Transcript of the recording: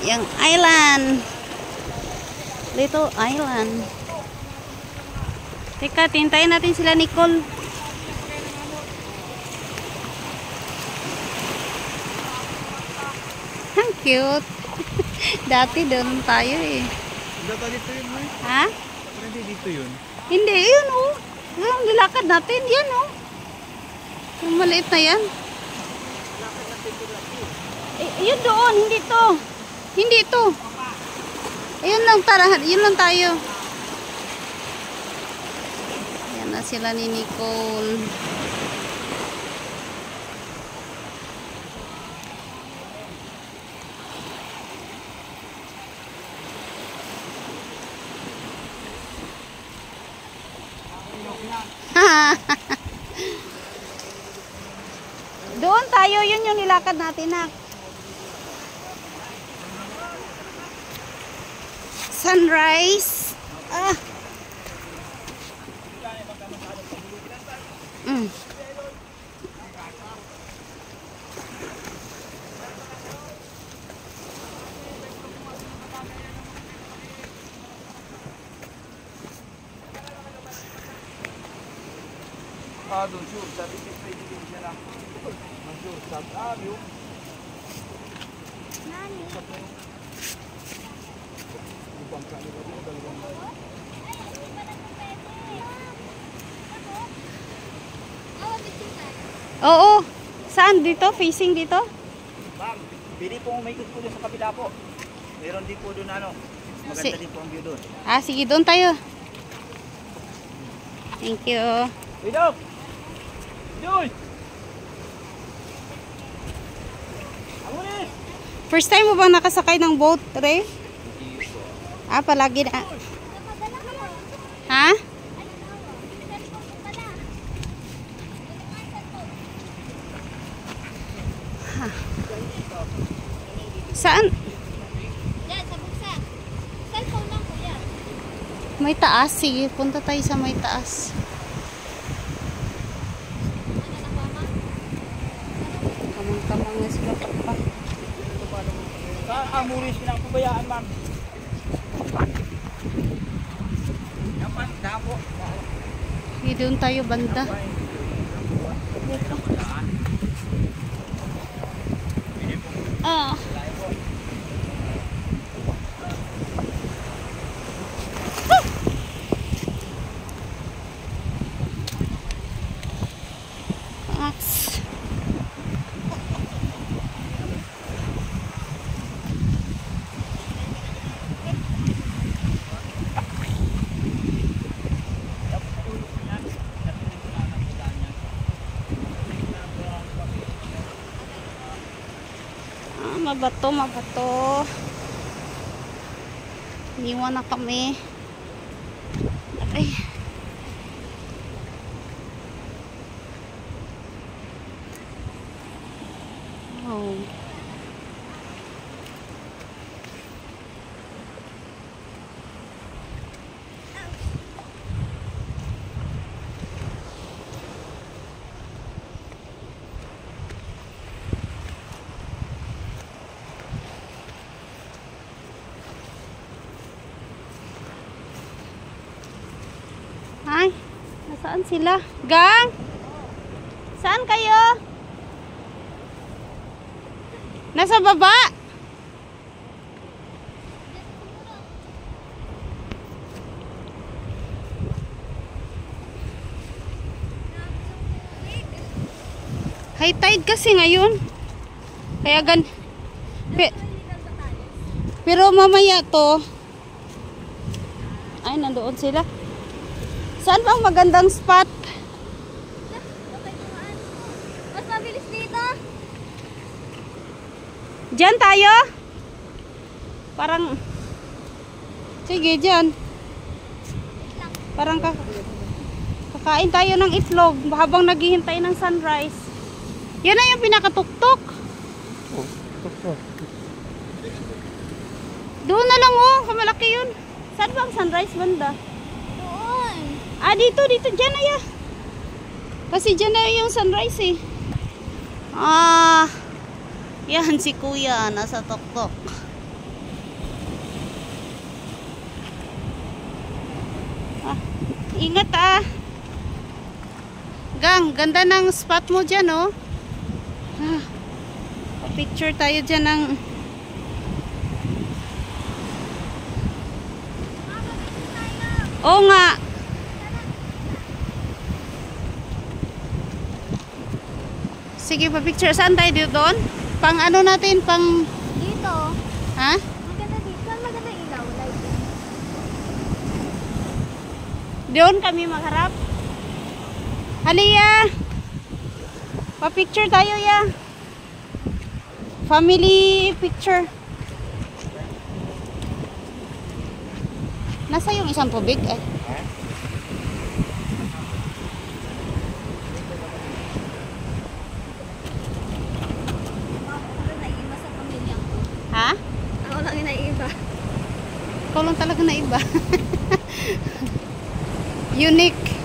Yung island. Little island. Teka, tintayin natin sila Nicole. Ang cute. Dati doon tayo eh. Dito dito yun, May. Ha? Hindi dito yun. Hindi, yun oh. Yung nilakad natin, yan oh. Yung maliit na yan. Yun doon, hindi to. Hindi to. Ayun lang, tara, yun lang tayo. Yan na sila ni Nicole. Doon tayo, yun yung nilakad natin na sunrise. Doon sure. Sabi ko pwede din siya lang. Sure. Sabi yun. Nani? Oo. Saan? Dito? Facing dito? Ma'am, pili po may ikot po doon sa kabila po. Meron din po doon ano. Maganda din po ang view doon. Sige, doon tayo. Thank you. Idok! Joy! First time mo bang nakasakay ng boat, Ray? Palagi na. Ha? Saan? Yan, sa buksa. Cellphone lang po yan. May taas. Sige, punta tayo sa may taas. Kamang-kamang na sila pa. Amulis ng pabayaan, ma'am. Yan pa, dapo. Sige, doon tayo banda. Mabato, mabato. Iniwan na kami. Ay. Oh. Ay, nasaan sila? Gang? Saan kayo? Nasa baba? High tide kasi ngayon. Kaya pero mamaya to. Ay, nandoon sila. Saan bang magandang spot? Mas mabilis dito. Diyan tayo? Parang sige, diyan. Parang kakain tayo ng itlog habang naghihintay ng sunrise. Yan na yung pinakatuktok. Oh, tuktok. Doon na lang oh, kamalaki yun. Saan bang sunrise banda? Doon. Dito, dyan na ya. Kasi dyan na yung sunrise eh. Yan si kuya, nasa tuktok. Ingat ah. Gang, ganda ng spot mo dyan, oh. Ah, picture tayo dyan ng... Oo nga. Sige, pa-picture. Saan tayo dito doon? Pang ano natin? Pang... Dito. Ha? Maganda dito. Saan maganda ilaw? Lighting. Doon kami magharap. Halika. Pa-picture tayo, ya. Family picture. Nasa yung isang tubig? Ay. Ako lang naiiba sa pamilya ko. Ha? Ako lang yung naiiba. Ikaw lang talaga na iba. Unique.